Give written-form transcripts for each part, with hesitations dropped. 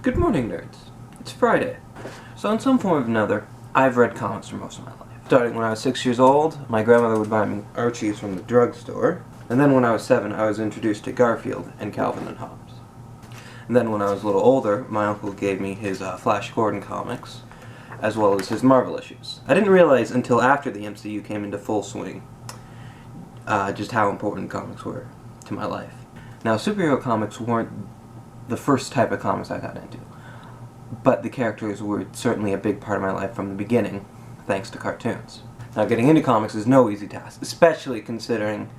Good morning, nerds. It's Friday. So in some form or another, I've read comics for most of my life. Starting when I was 6 years old, my grandmother would buy me Archies from the drugstore. And then when I was 7, I was introduced to Garfield and Calvin and Hobbes. And then when I was a little older, my uncle gave me his Flash Gordon comics, as well as his Marvel issues. I didn't realize until after the MCU came into full swing just how important comics were to my life. Now, superhero comics weren't the first type of comics I got into, but the characters were certainly a big part of my life from the beginning, thanks to cartoons. Now, getting into comics is no easy task, especially considering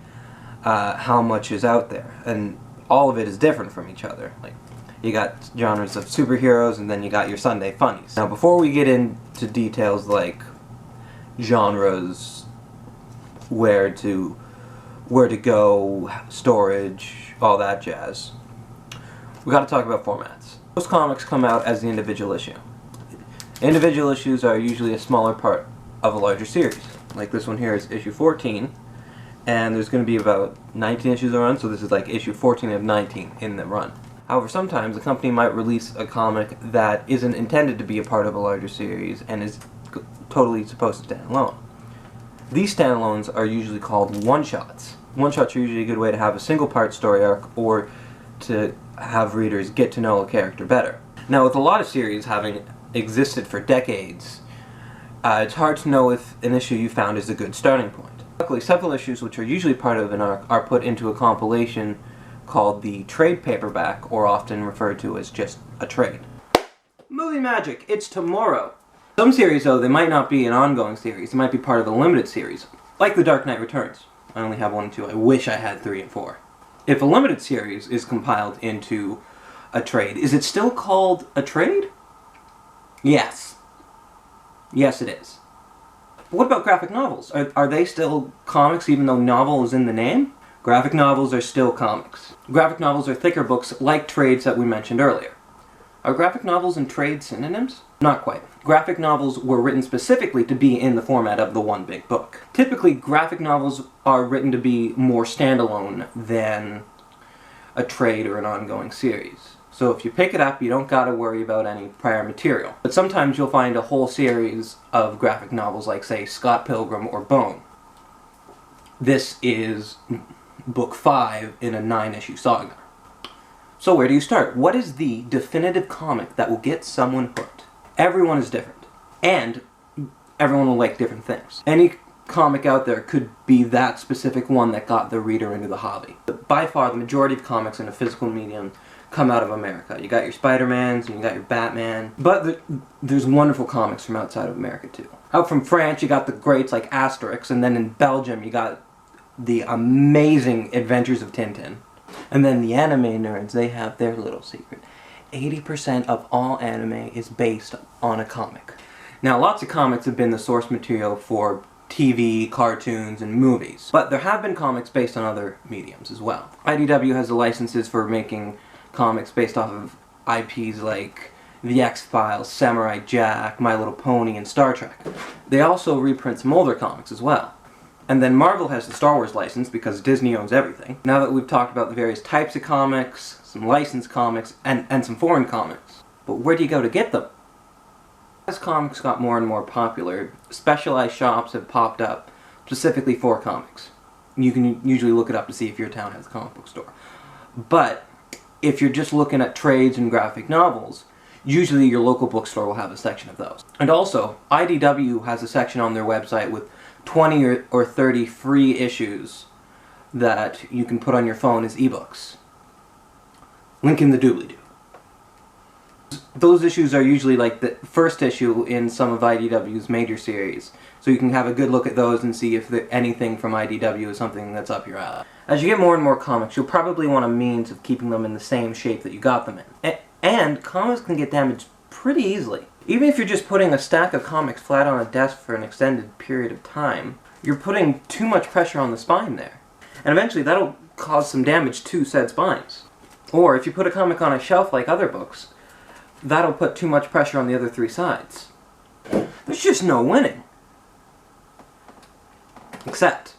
how much is out there, and all of it is different from each other. Like, you got genres of superheroes, and then you got your Sunday funnies. Now, before we get into details like genres, where to go, storage, all that jazz, we got to talk about formats. Most comics come out as the individual issue. Individual issues are usually a smaller part of a larger series. Like this one here is issue 14, and there's going to be about 19 issues a run, so this is like issue 14 of 19 in the run. However, sometimes a company might release a comic that isn't intended to be a part of a larger series and is totally supposed to stand alone. These standalones are usually called one-shots. One-shots are usually a good way to have a single-part story arc or to have readers get to know a character better. Now, with a lot of series having existed for decades, it's hard to know if an issue you found is a good starting point. Luckily, several issues which are usually part of an arc are put into a compilation called the trade paperback, or often referred to as just a trade. Movie magic! It's tomorrow! Some series, though, they might not be an ongoing series. They might be part of a limited series, like The Dark Knight Returns. I only have 1 and 2. I wish I had 3 and 4. If a limited series is compiled into a trade, is it still called a trade? Yes. Yes, it is. But what about graphic novels? Are they still comics even though novel is in the name? Graphic novels are still comics. Graphic novels are thicker books like trades that we mentioned earlier. Are graphic novels and trades synonyms? Not quite. Graphic novels were written specifically to be in the format of the one big book. Typically, graphic novels are written to be more standalone than a trade or an ongoing series. So if you pick it up, you don't gotta worry about any prior material. But sometimes you'll find a whole series of graphic novels like, say, Scott Pilgrim or Bone. This is book 5 in a 9-issue saga. So where do you start? What is the definitive comic that will get someone hooked? Everyone is different, and everyone will like different things. Any comic out there could be that specific one that got the reader into the hobby. But by far, the majority of comics in a physical medium come out of America. You got your Spider-Mans, and you got your Batman, but there's wonderful comics from outside of America too. Out from France, you got the greats like Asterix, and then in Belgium, you got the amazing Adventures of Tintin. And then the anime nerds, they have their little secret. 80% of all anime is based on a comic. Now, lots of comics have been the source material for TV, cartoons, and movies. But there have been comics based on other mediums as well. IDW has the licenses for making comics based off of IPs like The X-Files, Samurai Jack, My Little Pony, and Star Trek. They also reprint some older comics as well. And then Marvel has the Star Wars license because Disney owns everything. Now that we've talked about the various types of comics, some licensed comics, and some foreign comics, but where do you go to get them? As comics got more and more popular, specialized shops have popped up specifically for comics. You can usually look it up to see if your town has a comic book store. But if you're just looking at trades and graphic novels, usually your local bookstore will have a section of those. And also, IDW has a section on their website with 20 or 30 free issues that you can put on your phone as ebooks. Link in the doobly-doo. Those issues are usually like the first issue in some of IDW's major series, so you can have a good look at those and see if anything from IDW is something that's up your alley. As you get more and more comics, you'll probably want a means of keeping them in the same shape that you got them in. And comics can get damaged pretty easily. Even if you're just putting a stack of comics flat on a desk for an extended period of time, you're putting too much pressure on the spine there. And eventually that'll cause some damage to said spines. Or if you put a comic on a shelf like other books, that'll put too much pressure on the other 3 sides. There's just no winning. Except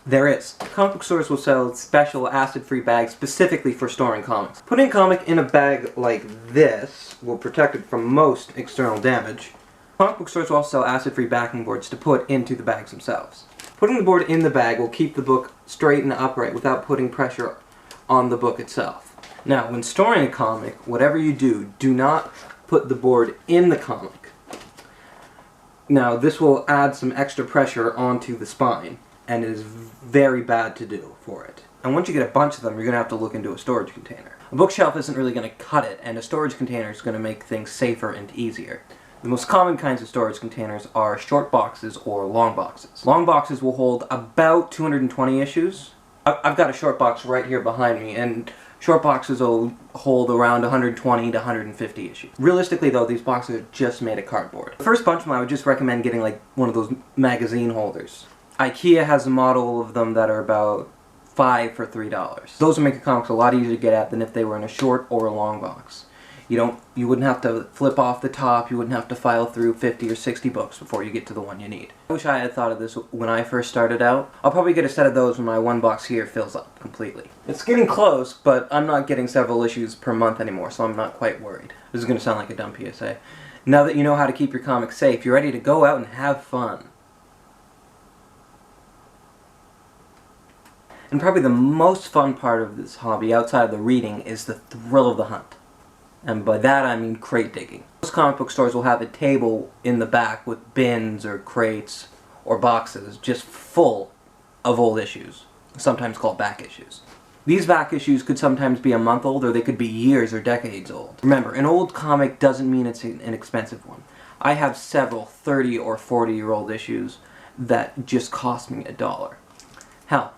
There is. Comic book stores will sell special acid-free bags specifically for storing comics. Putting a comic in a bag like this will protect it from most external damage. Comic book stores will also sell acid-free backing boards to put into the bags themselves. Putting the board in the bag will keep the book straight and upright without putting pressure on the book itself. Now, when storing a comic, whatever you do, do not put the board in the comic. Now, this will add some extra pressure onto the spine, and it is very bad to do for it. And once you get a bunch of them, you're going to have to look into a storage container. A bookshelf isn't really going to cut it, and a storage container is going to make things safer and easier. The most common kinds of storage containers are short boxes or long boxes. Long boxes will hold about 220 issues. I've got a short box right here behind me, and short boxes will hold around 120 to 150 issues. Realistically though, these boxes are just made of cardboard. The first bunch of them, I would just recommend getting like one of those magazine holders. IKEA has a model of them that are about $5 for $3. Those will make your comics a lot easier to get at than if they were in a short or a long box. You wouldn't have to flip off the top, you wouldn't have to file through 50 or 60 books before you get to the one you need. I wish I had thought of this when I first started out. I'll probably get a set of those when my one box here fills up completely. It's getting close, but I'm not getting several issues per month anymore, so I'm not quite worried. This is going to sound like a dumb PSA. Now that you know how to keep your comics safe, you're ready to go out and have fun. And probably the most fun part of this hobby, outside of the reading, is the thrill of the hunt. And by that I mean crate digging. Most comic book stores will have a table in the back with bins or crates or boxes just full of old issues, sometimes called back issues. These back issues could sometimes be a month old, or they could be years or decades old. Remember, an old comic doesn't mean it's an expensive one. I have several 30 or 40-year-old issues that just cost me $1. Hell,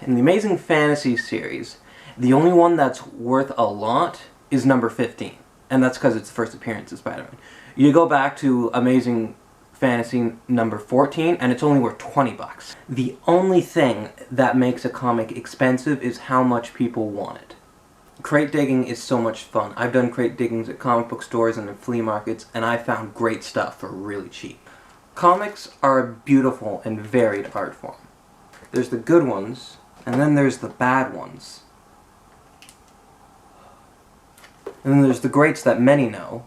in the Amazing Fantasy series, the only one that's worth a lot is number 15. And that's because it's the first appearance of Spider-Man. You go back to Amazing Fantasy number 14, and it's only worth 20 bucks. The only thing that makes a comic expensive is how much people want it. Crate digging is so much fun. I've done crate diggings at comic book stores and at flea markets, and I found great stuff for really cheap. Comics are a beautiful and varied art form. There's the good ones, and then there's the bad ones. And then there's the greats that many know.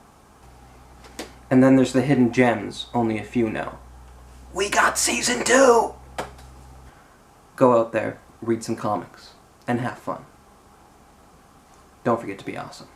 And then there's the hidden gems only a few know. We got season 2! Go out there, read some comics, and have fun. Don't forget to be awesome.